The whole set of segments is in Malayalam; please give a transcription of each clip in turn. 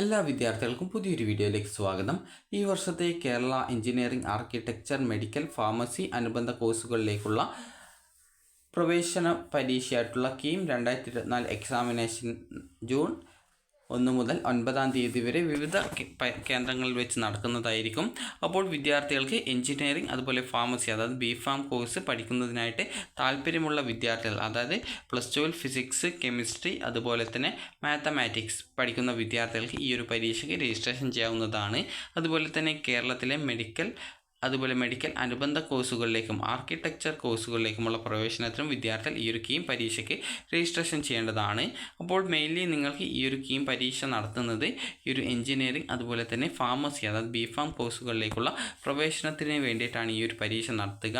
എല്ലാ വിദ്യാർത്ഥികൾക്കും പുതിയൊരു വീഡിയോയിലേക്ക് സ്വാഗതം. ഈ വർഷത്തെ Kerala engineering, architecture, medical, pharmacy അനുബന്ധ കോഴ്സുകളിലേക്കുള്ള പ്രവേശന പരീക്ഷയായിട്ടുള്ള കീം 2024 എക്സാമിനേഷൻ ജൂൺ 1 മുതൽ 9 തീയതി വരെ വിവിധ കേന്ദ്രങ്ങളിൽ വെച്ച് നടക്കുന്നതായിരിക്കും. അപ്പോൾ വിദ്യാർത്ഥികൾക്ക് എഞ്ചിനീയറിംഗ് അതുപോലെ ഫാർമസി, അതായത് ബിഫാം കോഴ്സ് പഠിക്കുന്നതിനായിട്ട് താല്പര്യമുള്ള വിദ്യാർത്ഥികൾ, അതായത് +2 ഫിസിക്സ്, കെമിസ്ട്രി അതുപോലെ തന്നെ മാത്തമാറ്റിക്സ് പഠിക്കുന്ന വിദ്യാർത്ഥികൾക്ക് ഈ ഒരു പരീക്ഷയ്ക്ക് രജിസ്ട്രേഷൻ ചെയ്യാവുന്നതാണ്. അതുപോലെ തന്നെ കേരളത്തിലെ മെഡിക്കൽ അനുബന്ധ കോഴ്സുകളിലേക്കും ആർക്കിടെക്ചർ കോഴ്സുകളിലേക്കുമുള്ള പ്രവേശനത്തിനും വിദ്യാർത്ഥികൾ ഈ ഒരു കീം പരീക്ഷയ്ക്ക് രജിസ്ട്രേഷൻ ചെയ്യേണ്ടതാണ്. അപ്പോൾ മെയിൻലി നിങ്ങൾക്ക് ഈ ഒരു കീം പരീക്ഷ നടത്തുന്നത് ഈ ഒരു എഞ്ചിനീയറിംഗ് അതുപോലെ തന്നെ ഫാർമസി, അതായത് ബിഫാം കോഴ്സുകളിലേക്കുള്ള പ്രവേശനത്തിന് വേണ്ടിയിട്ടാണ് ഈ ഒരു പരീക്ഷ നടത്തുക.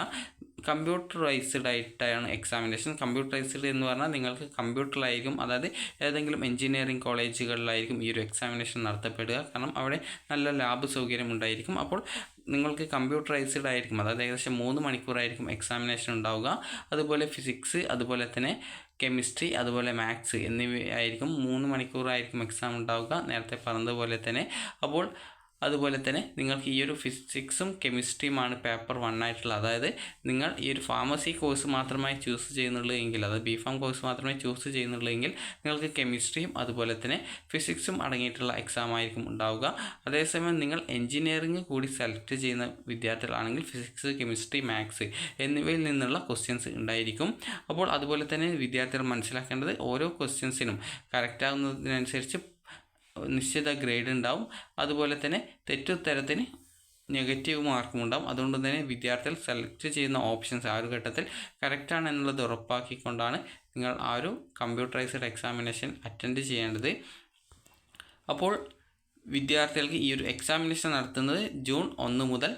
കമ്പ്യൂട്ടറൈസ്ഡ് ആയിട്ടാണ് എക്സാമിനേഷൻ. കമ്പ്യൂട്ടറൈസ്ഡ് എന്ന് പറഞ്ഞാൽ നിങ്ങൾക്ക് കമ്പ്യൂട്ടറിലായിരിക്കും, അതായത് ഏതെങ്കിലും എഞ്ചിനീയറിംഗ് കോളേജുകളിലായിരിക്കും ഈ ഒരു എക്സാമിനേഷൻ നടത്തപ്പെടുക. കാരണം അവിടെ നല്ല ലാബ് സൗകര്യം ഉണ്ടായിരിക്കും. അപ്പോൾ നിങ്ങൾക്ക് കമ്പ്യൂട്ടറൈസ്ഡ് ആയിരിക്കും, അതായത് ഏകദേശം 3 മണിക്കൂറായിരിക്കും എക്സാമിനേഷൻ ഉണ്ടാവുക. അതുപോലെ ഫിസിക്സ്, അതുപോലെ തന്നെ കെമിസ്ട്രി, അതുപോലെ മാത്സ് എന്നിവയായിരിക്കും 3 മണിക്കൂറായിരിക്കും എക്സാം ഉണ്ടാവുക, നേരത്തെ പറഞ്ഞതുപോലെ തന്നെ. അപ്പോൾ അതുപോലെ തന്നെ നിങ്ങൾക്ക് ഈ ഒരു ഫിസിക്സും കെമിസ്ട്രിയുമാണ് പേപ്പർ 1 ആയിട്ടുള്ളത്. അതായത് നിങ്ങൾ ഈ ഒരു ഫാർമസി കോഴ്സ് മാത്രമായി ചൂസ് ചെയ്യുന്നുള്ളൂ എങ്കിൽ, അതായത് ബിഫാം കോഴ്സ് മാത്രമേ ചൂസ് ചെയ്യുന്നുള്ളൂ എങ്കിൽ നിങ്ങൾക്ക് കെമിസ്ട്രിയും അതുപോലെ തന്നെ ഫിസിക്സും അടങ്ങിയിട്ടുള്ള എക്സാം ആയിരിക്കും ഉണ്ടാവുക. അതേസമയം നിങ്ങൾ എഞ്ചിനീയറിംഗ് കൂടി സെലക്ട് ചെയ്യുന്ന വിദ്യാർത്ഥികളാണെങ്കിൽ ഫിസിക്സ്, കെമിസ്ട്രി, മാത്സ് എന്നിവയിൽ നിന്നുള്ള ക്വസ്റ്റ്യൻസ് ഉണ്ടായിരിക്കും. അപ്പോൾ അതുപോലെ തന്നെ വിദ്യാർത്ഥികൾ മനസ്സിലാക്കേണ്ടത് ഓരോ ക്വസ്റ്റ്യൻസിനും കറക്റ്റ് ആകുന്നതിനനുസരിച്ച് നിശ്ചിത ഗ്രേഡ് ഉണ്ടാവും. അതുപോലെ തന്നെ തെറ്റുത്തരത്തിന് നെഗറ്റീവ് മാർക്കും ഉണ്ടാവും. അതുകൊണ്ട് തന്നെ വിദ്യാർത്ഥികൾ സെലക്ട് ചെയ്യുന്ന ഓപ്ഷൻസ് ആ ഒരു ഘട്ടത്തിൽ കറക്റ്റാണ് എന്നുള്ളത് ഉറപ്പാക്കിക്കൊണ്ടാണ് നിങ്ങൾ ആ ഒരു കമ്പ്യൂട്ടറൈസ്ഡ് എക്സാമിനേഷൻ അറ്റൻഡ് ചെയ്യേണ്ടത്. അപ്പോൾ വിദ്യാർത്ഥികൾക്ക് ഈ ഒരു എക്സാമിനേഷൻ നടത്തുന്നത് ജൂൺ 1 മുതൽ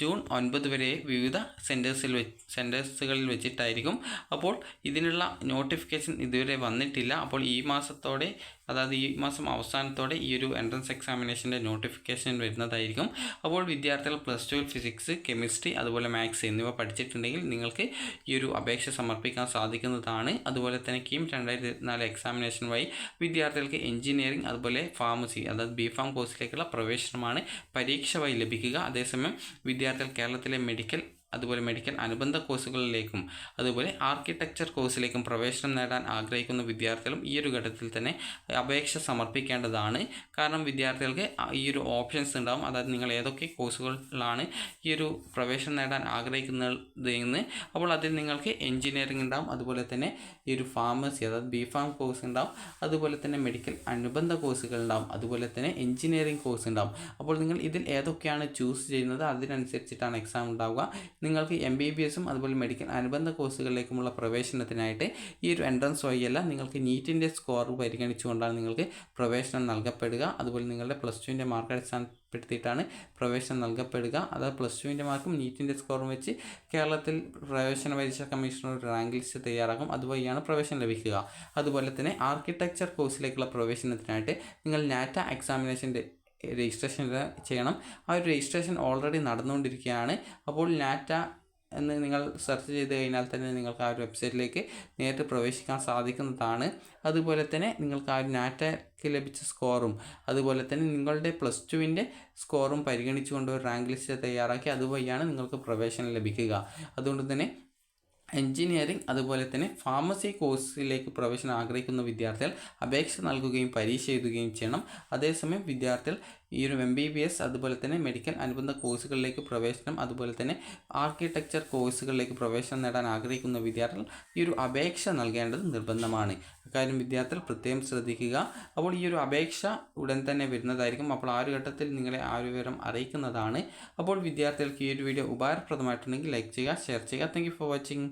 ജൂൺ 9 വരെ വിവിധ സെൻറ്റേഴ്സുകളിൽ വെച്ചിട്ടായിരിക്കും. അപ്പോൾ ഇതിനുള്ള നോട്ടിഫിക്കേഷൻ ഇതുവരെ വന്നിട്ടില്ല. അപ്പോൾ ഈ മാസത്തോടെ, അതായത് ഈ മാസം അവസാനത്തോടെ ഈ ഒരു എൻട്രൻസ് എക്സാമിനേഷൻ്റെ നോട്ടിഫിക്കേഷൻ വരുന്നതായിരിക്കും. അപ്പോൾ വിദ്യാർത്ഥികൾ +2 ഫിസിക്സ്, കെമിസ്ട്രി അതുപോലെ മാത്സ് എന്നിവ പഠിച്ചിട്ടുണ്ടെങ്കിൽ നിങ്ങൾക്ക് ഈ ഒരു അപേക്ഷ സമർപ്പിക്കാൻ സാധിക്കുന്നതാണ്. അതുപോലെ തന്നെ കീം 2024 എക്സാമിനേഷൻ വഴി വിദ്യാർത്ഥികൾക്ക് എഞ്ചിനീയറിംഗ് അതുപോലെ ഫാർമസി, അതായത് ബിഫാം കോഴ്സിലേക്കുള്ള പ്രവേശനമാണ് പരീക്ഷ വഴി ലഭിക്കുക. അതേസമയം വിദ്യാർത്ഥികൾ കേരളത്തിലെ മെഡിക്കൽ അനുബന്ധ കോഴ്സുകളിലേക്കും അതുപോലെ ആർക്കിടെക്ചർ കോഴ്സിലേക്കും പ്രവേശനം നേടാൻ ആഗ്രഹിക്കുന്ന വിദ്യാർത്ഥികളും ഈ ഒരു ഘട്ടത്തിൽ തന്നെ അപേക്ഷ സമർപ്പിക്കേണ്ടതാണ്. കാരണം വിദ്യാർത്ഥികൾക്ക് ഈ ഒരു ഓപ്ഷൻസ് ഉണ്ടാകും, അതായത് നിങ്ങൾ ഏതൊക്കെ കോഴ്സുകളിലാണ് ഈ ഒരു പ്രവേശനം നേടാൻ ആഗ്രഹിക്കുന്നതെന്ന്. അപ്പോൾ അതിൽ നിങ്ങൾക്ക് എഞ്ചിനീയറിംഗ് ഉണ്ടാകും, അതുപോലെ തന്നെ ഈ ഒരു ഫാർമസി, അതായത് ബിഫാം കോഴ്സ് ഉണ്ടാകും, അതുപോലെ തന്നെ മെഡിക്കൽ അനുബന്ധ കോഴ്സുകൾ ഉണ്ടാകും, അതുപോലെ തന്നെ എഞ്ചിനീയറിംഗ് കോഴ്സ് ഉണ്ടാകും. അപ്പോൾ നിങ്ങൾ ഇതിൽ ഏതൊക്കെയാണ് ചൂസ് ചെയ്യുന്നത് അതിനനുസരിച്ചിട്ടാണ് എക്സാം ഉണ്ടാവുക. നിങ്ങൾക്ക് MBBSും അതുപോലെ മെഡിക്കൽ അനുബന്ധ കോഴ്സുകളിലേക്കുമുള്ള പ്രവേശനത്തിനായിട്ട് ഈ ഒരു എൻട്രൻസ് വഴിയല്ല, നിങ്ങൾക്ക് നീറ്റിൻ്റെ സ്കോർ പരിഗണിച്ചുകൊണ്ടാണ് നിങ്ങൾക്ക് പ്രവേശനം നൽകപ്പെടുക. അതുപോലെ നിങ്ങളുടെ +2ൻ്റെ മാർക്ക് അടിസ്ഥാനപ്പെടുത്തിയിട്ടാണ് പ്രവേശനം നൽകപ്പെടുക. അതായത് +2ൻ്റെ മാർക്കും നീറ്റിൻ്റെ സ്കോറും വെച്ച് കേരളത്തിൽ പ്രവേശന പരീക്ഷാ കമ്മീഷണർ ഒരു റാങ്ക് ലിസ്റ്റ് തയ്യാറാക്കും. അതുവഴിയാണ് പ്രവേശനം ലഭിക്കുക. അതുപോലെ തന്നെ ആർക്കിടെക്ചർ കോഴ്സിലേക്കുള്ള പ്രവേശനത്തിനായിട്ട് നിങ്ങൾ നാറ്റ എക്സാമിനേഷൻ്റെ രജിസ്ട്രേഷൻ ചെയ്യണം. ആ ഒരു രജിസ്ട്രേഷൻ ഓൾറെഡി നടന്നുകൊണ്ടിരിക്കുകയാണ്. അപ്പോൾ നാറ്റ എന്ന് നിങ്ങൾ സെർച്ച് ചെയ്ത് കഴിഞ്ഞാൽ തന്നെ നിങ്ങൾക്ക് ആ ഒരു വെബ്സൈറ്റിലേക്ക് നേരിട്ട് പ്രവേശിക്കാൻ സാധിക്കുന്നതാണ്. അതുപോലെ തന്നെ നിങ്ങൾക്ക് ആ ഒരു നാറ്റയ്ക്ക് ലഭിച്ച സ്കോറും അതുപോലെ തന്നെ നിങ്ങളുടെ +2ൻ്റെ സ്കോറും പരിഗണിച്ചുകൊണ്ട് ഒരു റാങ്ക് ലിസ്റ്റ് തയ്യാറാക്കി അതുവഴിയാണ് നിങ്ങൾക്ക് പ്രവേശനം ലഭിക്കുക. അതുകൊണ്ട് തന്നെ എഞ്ചിനീയറിംഗ് അതുപോലെ തന്നെ ഫാർമസി കോഴ്സിലേക്ക് പ്രവേശനം ആഗ്രഹിക്കുന്ന വിദ്യാർത്ഥികൾ അപേക്ഷ നൽകുകയും പരീക്ഷ എഴുതുകയും ചെയ്യണം. അതേസമയം വിദ്യാർത്ഥികൾ ഈ ഒരു MBBS അതുപോലെ തന്നെ മെഡിക്കൽ അനുബന്ധ കോഴ്സുകളിലേക്ക് പ്രവേശനം, അതുപോലെ തന്നെ ആർക്കിടെക്ചർ കോഴ്സുകളിലേക്ക് പ്രവേശനം നേടാൻ ആഗ്രഹിക്കുന്ന വിദ്യാർത്ഥികൾ ഈ ഒരു അപേക്ഷ നൽകേണ്ടത് നിർബന്ധമാണ്. അക്കാര്യം വിദ്യാർത്ഥികൾ പ്രത്യേകം ശ്രദ്ധിക്കുക. അപ്പോൾ ഈ ഒരു അപേക്ഷ ഉടൻ തന്നെ വരുന്നതായിരിക്കും. അപ്പോൾ ആ ഒരു ഘട്ടത്തിൽ നിങ്ങളെ ആ ഒരു വിവരം അറിയിക്കുന്നതാണ്. അപ്പോൾ വിദ്യാർത്ഥികൾക്ക് ഈ ഒരു വീഡിയോ ഉപകാരപ്രദമായിട്ടുണ്ടെങ്കിൽ ലൈക്ക് ചെയ്യുക, ഷെയർ ചെയ്യുക. Thank you for watching.